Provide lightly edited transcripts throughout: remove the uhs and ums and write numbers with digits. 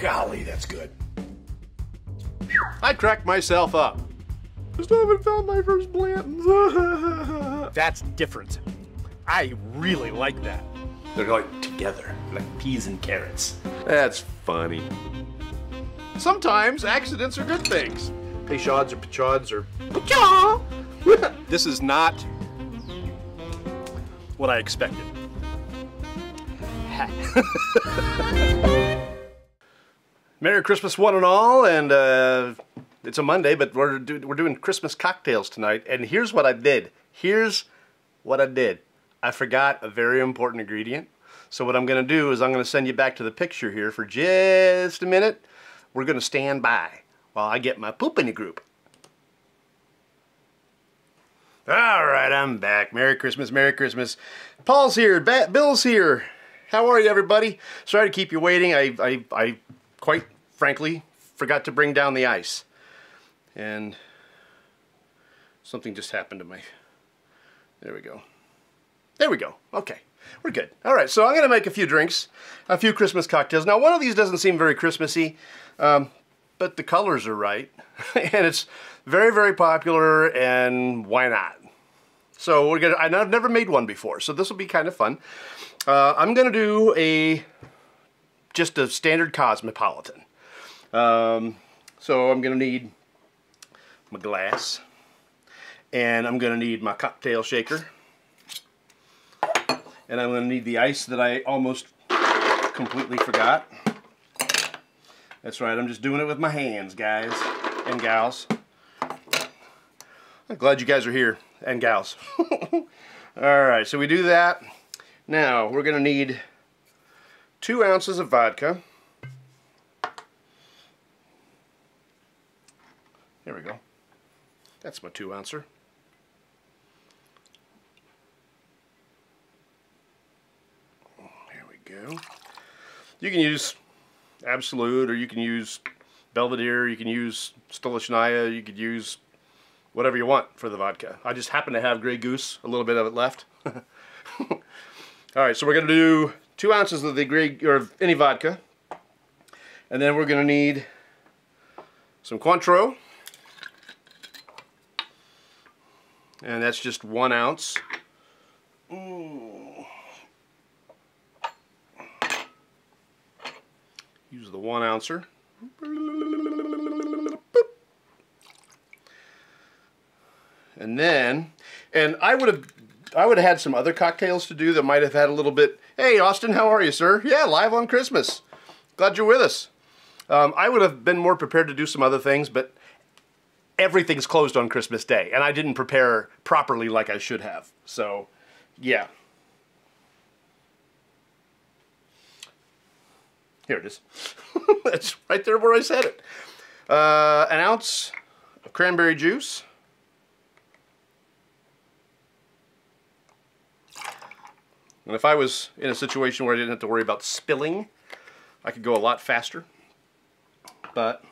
Golly, that's good. I cracked myself up. I still haven't found my first Blanton's. That's different. I really like that. They're like together, like peas and carrots. That's funny. Sometimes accidents are good things. Peychauds or Pechauds or Pechaw. This is not what I expected. Merry Christmas, one and all, and it's a Monday, but we're doing Christmas cocktails tonight. And here's what I did. I forgot a very important ingredient. So what I'm going to do is I'm going to send you back to the picture here for just a minute. We're going to stand by while I get my poop in the group. All right, I'm back. Merry Christmas, Merry Christmas. Paul's here, Bill's here. How are you, everybody? Sorry to keep you waiting. I quite frankly forgot to bring down the ice. And something just happened to me. There we go. There we go. Okay, we're good. All right, so I'm going to make a few drinks, a few Christmas cocktails. Now, one of these doesn't seem very Christmassy, but the colors are right. And it's very, very popular, and why not? So we're gonna. I've never made one before, so this will be kind of fun. I'm going to do just a standard cosmopolitan. So I'm going to need my glass, and I'm going to need my cocktail shaker, and I'm going to need the ice that I almost completely forgot. That's right, I'm just doing it with my hands, guys and gals. I'm glad you guys are here, and gals. Alright, so we do that. Now, we're going to need 2 ounces of vodka. There we go. That's my 2 ouncer. There we go. You can use Absolute, or you can use Belvedere, you can use Stolichnaya, you could use whatever you want for the vodka. I just happen to have Grey Goose, a little bit of it left. Alright, so we're going to do 2 ounces of the or any vodka. And then we're going to need some Cointreau. And that's just 1 ounce. Use the 1 ouncer. And then, I would have had some other cocktails to do that might have had a little bit. Hey, Austin, how are you, sir? Yeah, live on Christmas. Glad you're with us. I would have been more prepared to do some other things, but everything's closed on Christmas Day, and I didn't prepare properly like I should have. So, yeah. Here it is. That's right there where I said it. 1 ounce of cranberry juice. And if I was in a situation where I didn't have to worry about spilling, I could go a lot faster. But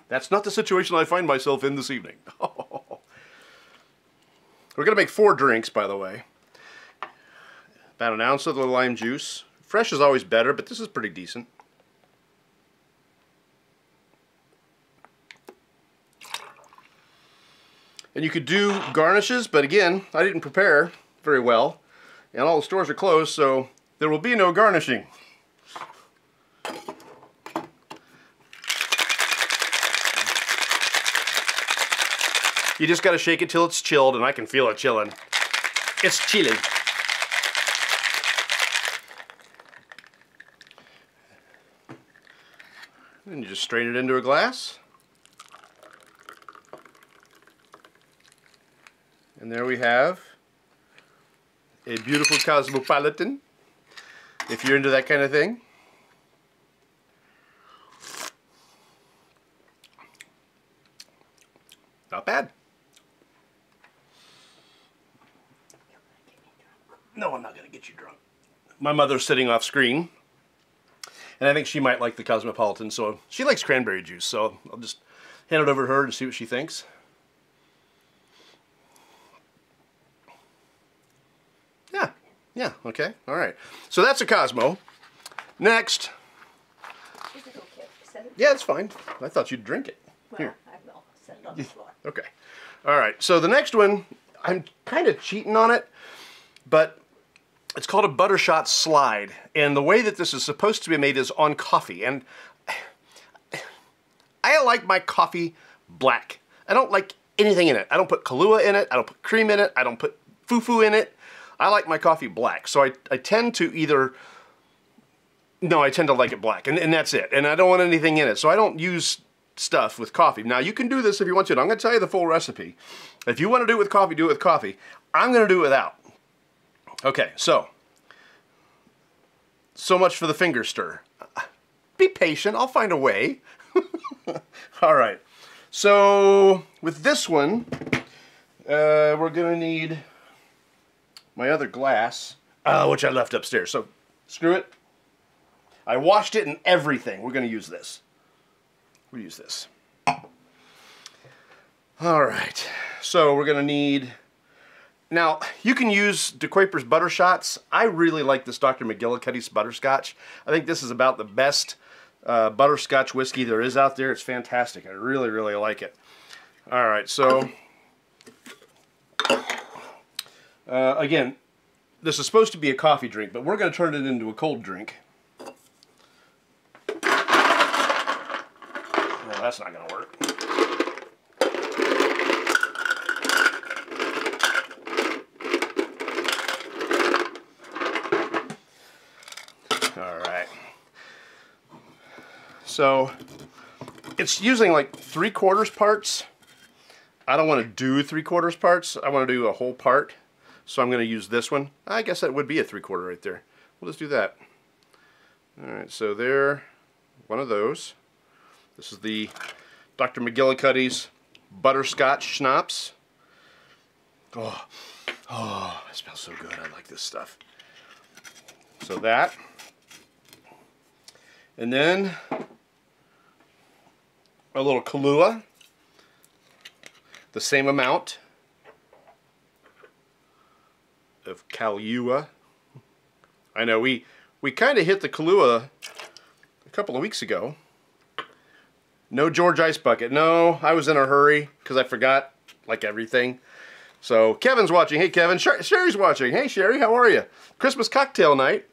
that's not the situation I find myself in this evening. We're going to make 4 drinks, by the way. About 1 ounce of the lime juice. Fresh is always better, but this is pretty decent. And you could do garnishes, but again, I didn't prepare very well. And all the stores are closed, so there will be no garnishing. You just got to shake it till it's chilled, and I can feel it chilling. It's chilling. And you just strain it into a glass. And there we have a beautiful cosmopolitan, if you're into that kind of thing. Not bad. No, I'm not going to get you drunk. My mother's sitting off screen, and I think she might like the cosmopolitan, so she likes cranberry juice, so I'll just hand it over to her and see what she thinks. Yeah, okay, all right. So that's a Cosmo. Next, set it? Yeah, it's fine. I thought you'd drink it. Well, Here. I will set it on the floor. Okay. All right. So the next one, I'm kind of cheating on it, but it's called a buttershot slide. And the way that this is supposed to be made is on coffee. And I like my coffee black. I don't like anything in it. I don't put Kahlua in it. I don't put cream in it. I don't put foo-foo in it. I like my coffee black. So I tend to either... No, I tend to like it black. And that's it. And I don't want anything in it. So I don't use stuff with coffee. Now, you can do this if you want to. I'm going to tell you the full recipe. If you want to do it with coffee, do it with coffee. I'm going to do it without. Okay, so much for the finger stir. Be patient. I'll find a way. All right. So with this one, we're going to need my other glass, which I left upstairs. So screw it. I washed it and everything. We're going to use this. We'll use this. All right. So we're going to need... Now, you can use De Kuiper's Buttershots. I really like this Dr. McGillicuddy's Butterscotch. I think this is about the best butterscotch whiskey there is out there. It's fantastic. I really, really like it. All right, so... again, this is supposed to be a coffee drink, but we're going to turn it into a cold drink. Well, that's not going to work. So it's using like 3/4 parts. I don't want to do 3/4 parts. I want to do a whole part. So I'm going to use this one. I guess that would be a 3/4 right there. We'll just do that. All right, so there, one of those. This is the Dr. McGillicuddy's Butterscotch Schnapps. Oh, it smells so good. I like this stuff. So that. And then a little Kahlua, the same amount of Kahlua. I know we kind of hit the Kahlua a couple of weeks ago. No George Ice Bucket. No, I was in a hurry because I forgot like everything. So Kevin's watching. Hey Kevin. Sherry's watching. Hey Sherry, how are you? Christmas cocktail night.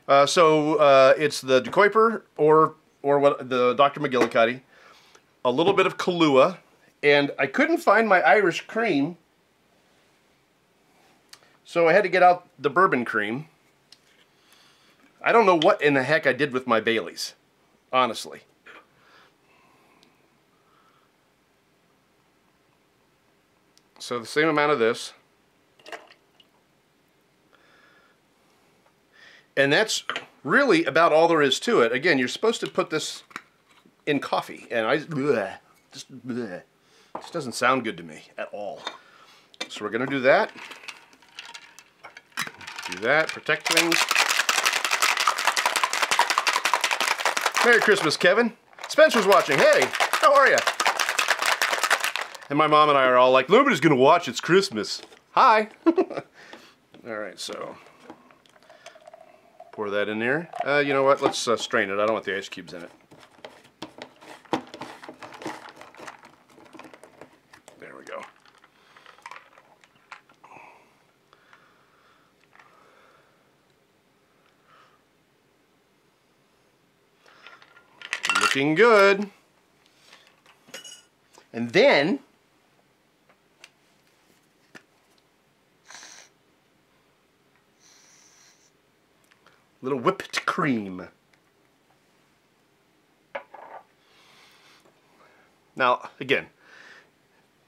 It's the De Kuiper or what the Dr. McGillicuddy. A little bit of Kahlua, and I couldn't find my Irish cream, so I had to get out the bourbon cream. I don't know what in the heck I did with my Baileys, honestly. So the same amount of this. And that's really about all there is to it. Again, you're supposed to put this in coffee, and just doesn't sound good to me at all. So we're going to do that. Do that, protect things. Merry Christmas, Kevin. Spencer's watching. Hey, how are you? And my mom and I are all like, nobody's going to watch, it's Christmas. Hi. All right, so pour that in there. You know what? Let's strain it. I don't want the ice cubes in it. There we go. Looking good. And then little whipped cream. Now, again,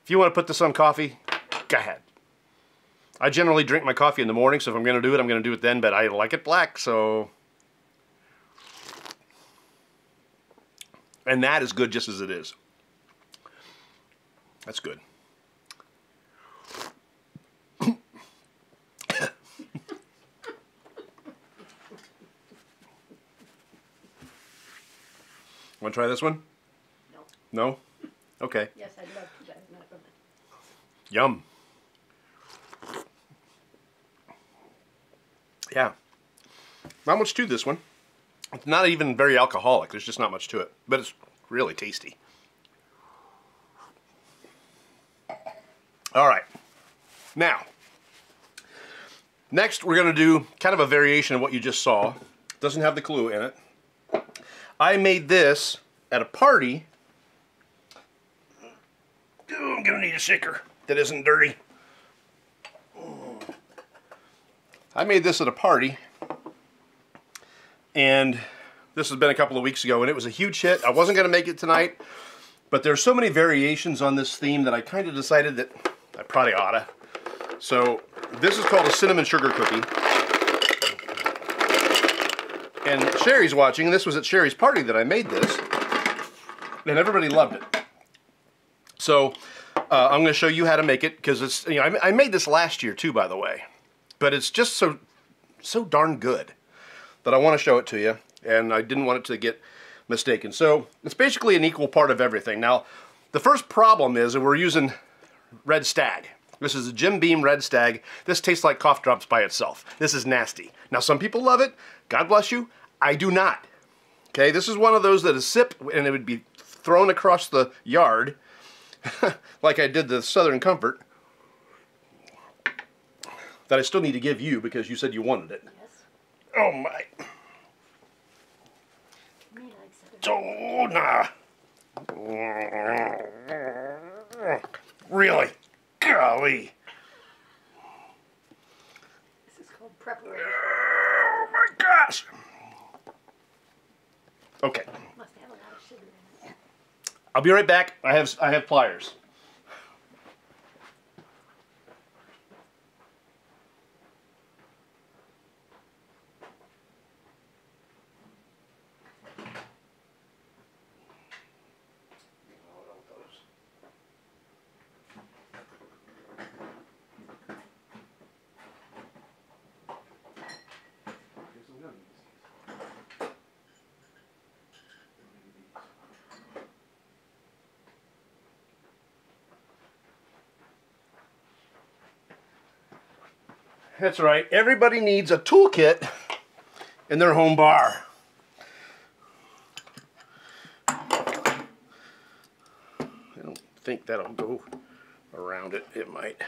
if you want to put this on coffee, go ahead. I generally drink my coffee in the morning, so if I'm going to do it, I'm going to do it then, but I like it black, so... And that is good just as it is. That's good. Want to try this one? No. No? Okay. Yes, I'd love to, but I'm not going to. Yum. Yeah. Not much to this one. It's not even very alcoholic. There's just not much to it, but it's really tasty. All right. Now, next we're going to do kind of a variation of what you just saw. It doesn't have the clue in it. I made this at a party. Ooh, I'm going to need a shaker that isn't dirty. I made this at a party, and this has been a couple of weeks ago, and it was a huge hit. I wasn't going to make it tonight, but there's so many variations on this theme that I kind of decided that I probably oughta. So this is called a cinnamon sugar cookie. And Sherry's watching, and this was at Sherry's party that I made this, and everybody loved it. So I'm going to show you how to make it, because it's, you know, I made this last year too, by the way, but it's just so darn good that I want to show it to you, and I didn't want it to get mistaken. So it's basically an equal part of everything. Now, the first problem is that we're using Red Stag. This is a Jim Beam Red Stag. This tastes like cough drops by itself. This is nasty. Now, some people love it. God bless you. I do not. Okay, this is one of those that is sip, and it would be thrown across the yard like I did the Southern Comfort, that I still need to give you because you said you wanted it. Yes. Oh my. Me likes it. Oh, nah. Really? Golly. This is called preparation. Oh my gosh. Okay. Must have a lot of sugar in it. I'll be right back. I have pliers. That's right. Everybody needs a toolkit in their home bar. I don't think that'll go around it. It might.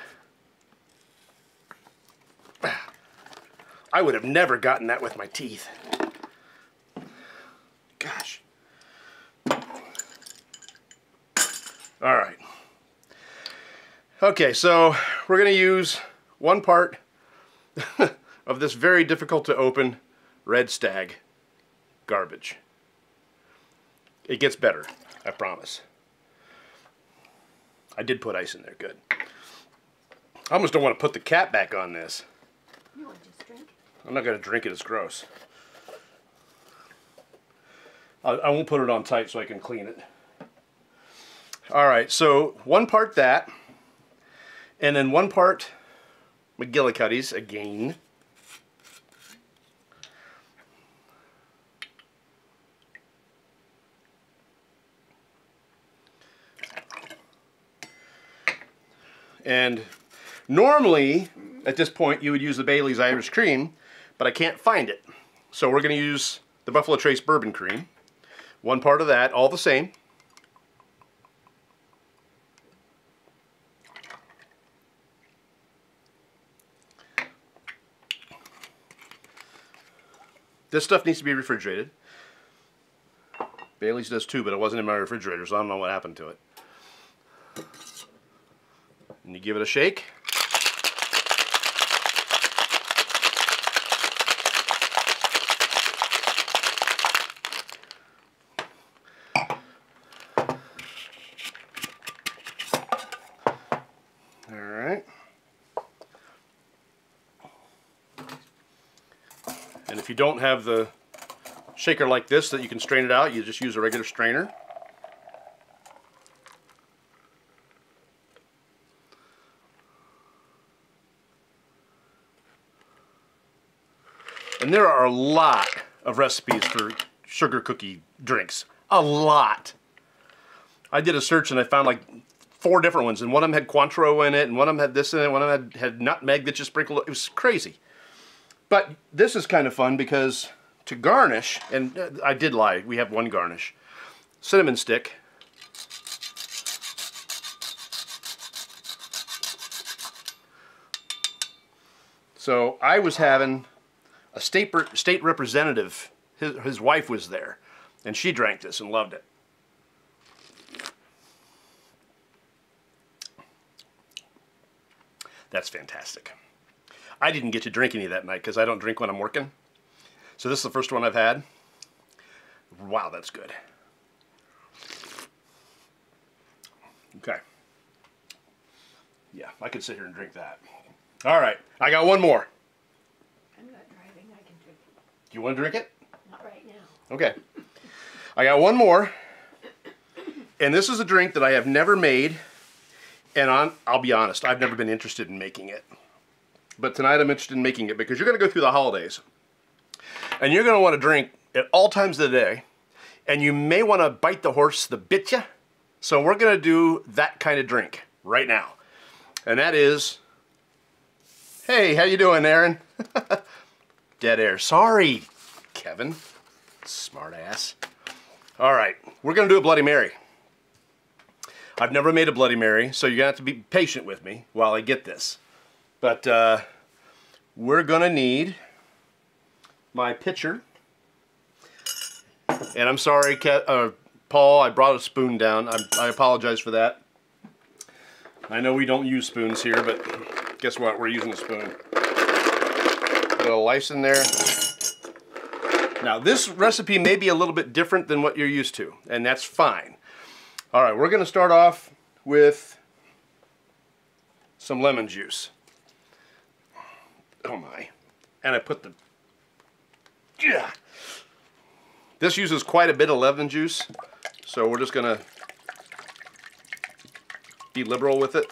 I would have never gotten that with my teeth. Gosh. All right. Okay, so we're going to use 1 part of this very difficult to open Red Stag garbage. It gets better, I promise. I did put ice in there, good. I almost don't want to put the cap back on this. You want to just drink? I'm not going to drink it, it's gross. I won't put it on tight so I can clean it. Alright, so 1 part that, and then 1 part McGillicuddy's again. And normally, at this point, you would use the Bailey's Irish Cream, but I can't find it. So we're going to use the Buffalo Trace Bourbon Cream. 1 part of that, all the same. This stuff needs to be refrigerated. Bailey's does too, but it wasn't in my refrigerator, so I don't know what happened to it. And you give it a shake. All right. And if you don't have the shaker like this that you can strain it out, you just use a regular strainer. And there are a lot of recipes for sugar cookie drinks. A lot. I did a search and I found like 4 different ones, and one of them had Cointreau in it, and one of them had this in it, one of them had nutmeg that you sprinkled. It was crazy. But this is kind of fun because to garnish, and I did lie, we have one garnish. Cinnamon stick. So I was having a state representative, his wife was there, and she drank this and loved it. That's fantastic. I didn't get to drink any that night because I don't drink when I'm working. So this is the first one I've had. Wow, that's good. Okay. Yeah, I could sit here and drink that. All right, I got one more. I'm not driving. I can drink it. Do you want to drink it? Not right now. Okay. I got one more. And this is a drink that I have never made. And I'll be honest, I've never been interested in making it. But tonight I'm interested in making it because you're going to go through the holidays. And you're going to want to drink at all times of the day. And you may want to bite the horse that bit you. So we're going to do that kind of drink right now. And that is... Hey, how you doing, Aaron? Dead air. Sorry, Kevin. Smart ass. All right, we're going to do a Bloody Mary. I've never made a Bloody Mary, so you're going to have to be patient with me while I get this. But we're going to need my pitcher. And I'm sorry, Paul, I brought a spoon down. I apologize for that. I know we don't use spoons here, but guess what? We're using a spoon. Put a little ice in there. Now, this recipe may be a little bit different than what you're used to, and that's fine. All right, we're going to start off with some lemon juice. Oh my. And I put the... Yeah. This uses quite a bit of lemon juice, so we're just going to be liberal with it.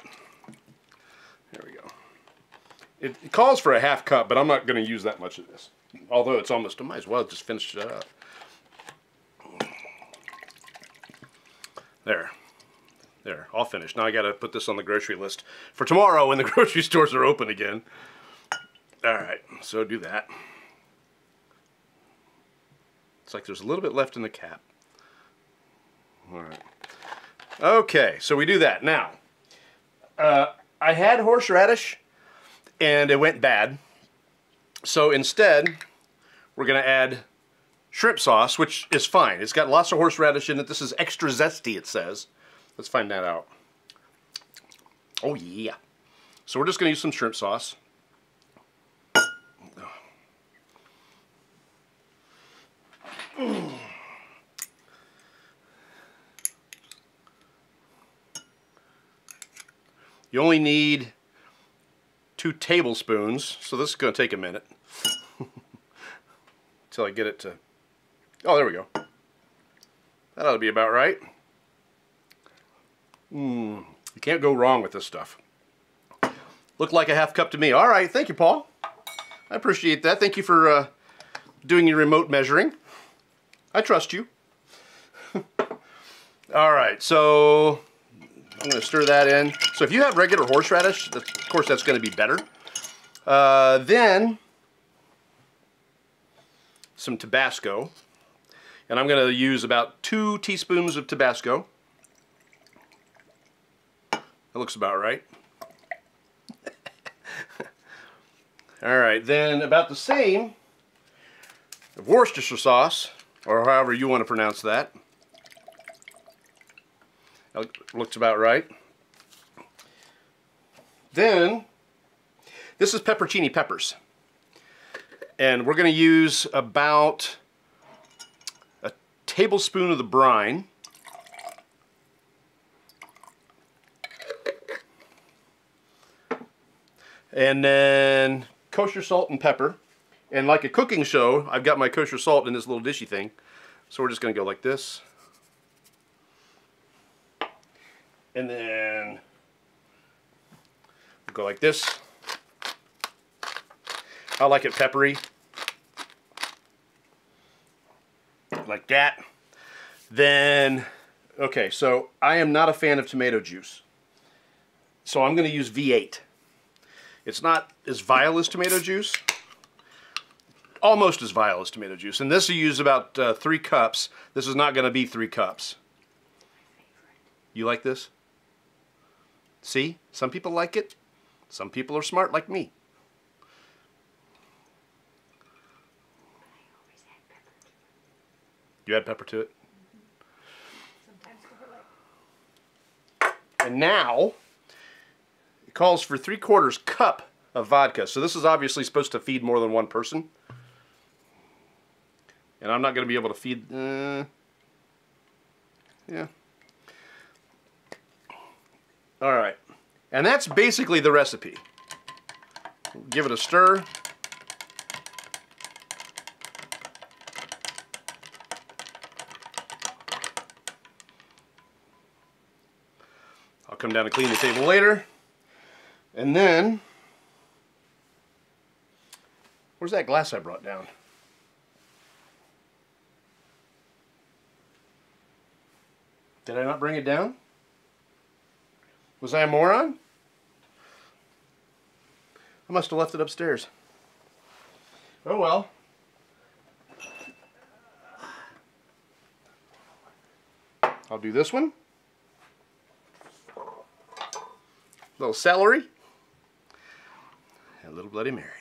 There we go. It calls for a half cup, but I'm not going to use that much of this. Although it's almost, I might as well just finish it up. There, all finished. Now I got to put this on the grocery list for tomorrow when the grocery stores are open again. All right, so do that. It's like there's a little bit left in the cap. All right. Okay, so we do that. Now, I had horseradish, and it went bad. So instead, we're going to add shrimp sauce, which is fine. It's got lots of horseradish in it. This is extra zesty, it says. Let's find that out. Oh, yeah. So we're just going to use some shrimp sauce. You only need 2 tablespoons, so this is going to take a minute. Until I get it to... Oh, there we go. That ought to be about right. You can't go wrong with this stuff. Looked like a half cup to me. All right, thank you, Paul. I appreciate that. Thank you for doing your remote measuring. I trust you. All right, so I'm going to stir that in. So if you have regular horseradish, of course that's going to be better. Then some Tabasco. And I'm going to use about 2 teaspoons of Tabasco. That looks about right. All right, then about the same of Worcestershire sauce, or however you want to pronounce that. That looks about right. Then, this is pepperoncini peppers. And we're going to use about a tablespoon of the brine. And then kosher salt and pepper. And like a cooking show, I've got my kosher salt in this little dishy thing. So we're just going to go like this. And then we'll go like this. I like it peppery. Like that. Then, okay, so I am not a fan of tomato juice. So I'm going to use V8. It's not as vile as tomato juice. almost as vile as tomato juice. And this you use about 3 cups. This is not going to be 3 cups. You like this? See? Some people like it. Some people are smart like me. You add pepper to it? Sometimes put it like. And now, it calls for 3/4 cup of vodka. So this is obviously supposed to feed more than one person. And I'm not going to be able to feed... yeah. Alright. And that's basically the recipe. Give it a stir. I'll come down and clean the table later. And then... where's that glass I brought down? Did I not bring it down? Was I a moron? I must have left it upstairs. Oh well. I'll do this one. A little celery. And a little Bloody Mary.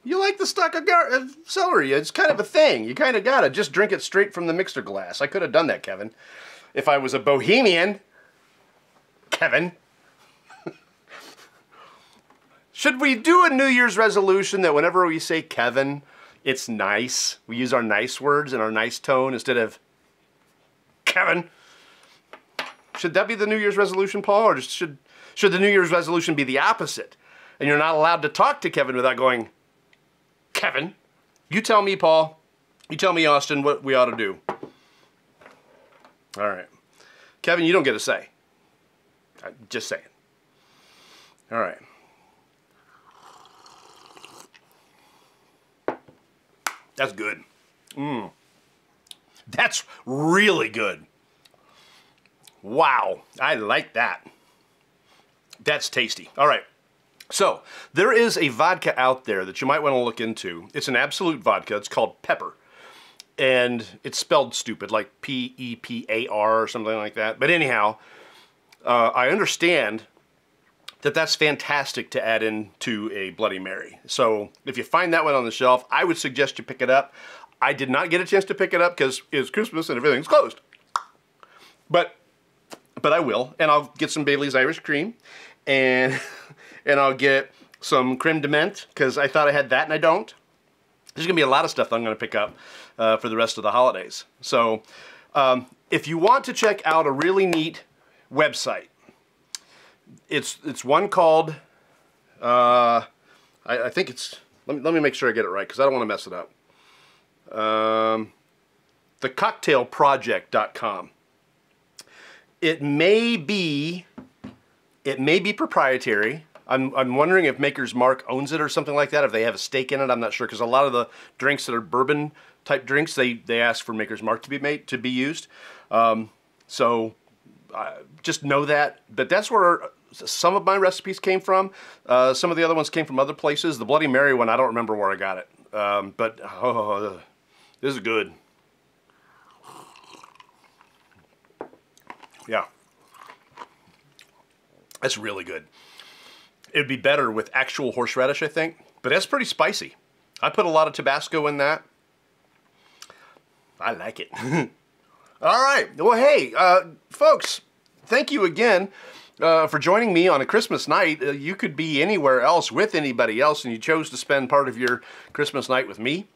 You like the stock of celery. It's kind of a thing. You kind of gotta just drink it straight from the mixer glass. I could have done that, Kevin. If I was a bohemian. Kevin. Should we do a New Year's resolution that whenever we say Kevin, it's nice? We use our nice words and our nice tone instead of Kevin. Should that be the New Year's resolution, Paul? Or should the New Year's resolution be the opposite? And you're not allowed to talk to Kevin without going, Kevin. You tell me, Paul. You tell me, Austin, what we ought to do. All right. Kevin, you don't get a say. Just saying. All right. That's good. That's really good. Wow. I like that. That's tasty. All right. So, there is a vodka out there that you might want to look into. It's an absolute vodka. It's called Pepper. And it's spelled stupid, like P-E-P-A-R or something like that. But anyhow, I understand that that's fantastic to add into a Bloody Mary. So, if you find that one on the shelf, I would suggest you pick it up. I did not get a chance to pick it up because it's Christmas and everything's closed. But I will. And I'll get some Bailey's Irish Cream. And... and I'll get some creme de menthe, because I thought I had that and I don't. There's going to be a lot of stuff that I'm going to pick up for the rest of the holidays. So, if you want to check out a really neat website, it's one called, I think it's, let me make sure I get it right, because I don't want to mess it up. thecocktailproject.com. It may be proprietary. I'm wondering if Maker's Mark owns it or something like that, if they have a stake in it. I'm not sure, because a lot of the drinks that are bourbon type drinks, they ask for Maker's Mark to be used. So just know that. But that's where some of my recipes came from. Some of the other ones came from other places. The Bloody Mary one, I don't remember where I got it. But this is good. Yeah. That's really good. It'd be better with actual horseradish, I think. But that's pretty spicy. I put a lot of Tabasco in that. I like it. All right. Well, hey, folks, thank you again for joining me on a Christmas night. You could be anywhere else with anybody else, and you chose to spend part of your Christmas night with me.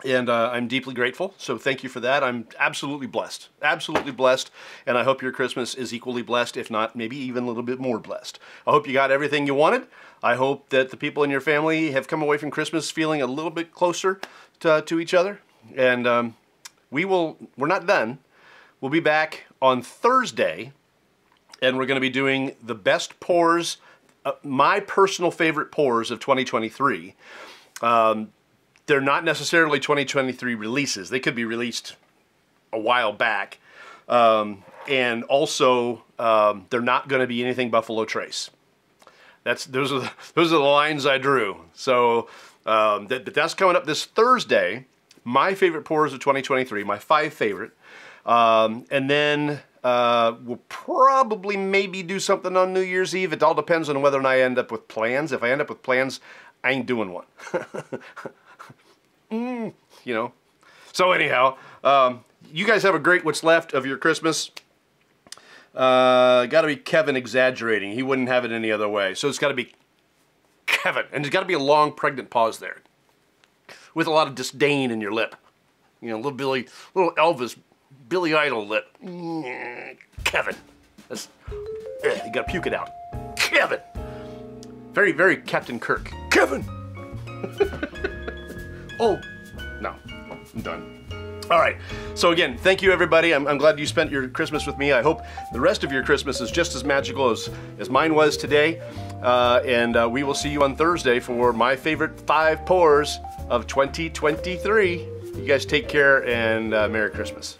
And I'm deeply grateful, so thank you for that. I'm absolutely blessed, and I hope your Christmas is equally blessed, if not maybe even a little bit more blessed. I hope you got everything you wanted. I hope that the people in your family have come away from Christmas feeling a little bit closer to each other. And we're not done. We'll be back on Thursday, and we're going to be doing the best pours, my personal favorite pours of 2023. They're not necessarily 2023 releases. They could be released a while back. And also, they're not going to be anything Buffalo Trace. Those are the lines I drew. So that's coming up this Thursday. My favorite pours of 2023, my 5 favorite. And then we'll probably maybe do something on New Year's Eve. It all depends on whether or not I end up with plans. If I end up with plans, I ain't doing one. You know. So anyhow, you guys have a great what's left of your Christmas. Got to be Kevin exaggerating. He wouldn't have it any other way. So it's got to be Kevin. And there's got to be a long pregnant pause there. With a lot of disdain in your lip. You know, little Elvis, Billy Idol lip. Kevin. That's, you got to puke it out. Kevin. Very, very Captain Kirk. Kevin. Oh, no. I'm done. All right. So again, thank you everybody. I'm glad you spent your Christmas with me. I hope the rest of your Christmas is just as magical as mine was today. And we will see you on Thursday for my favorite 5 pours of 2023. You guys take care and Merry Christmas.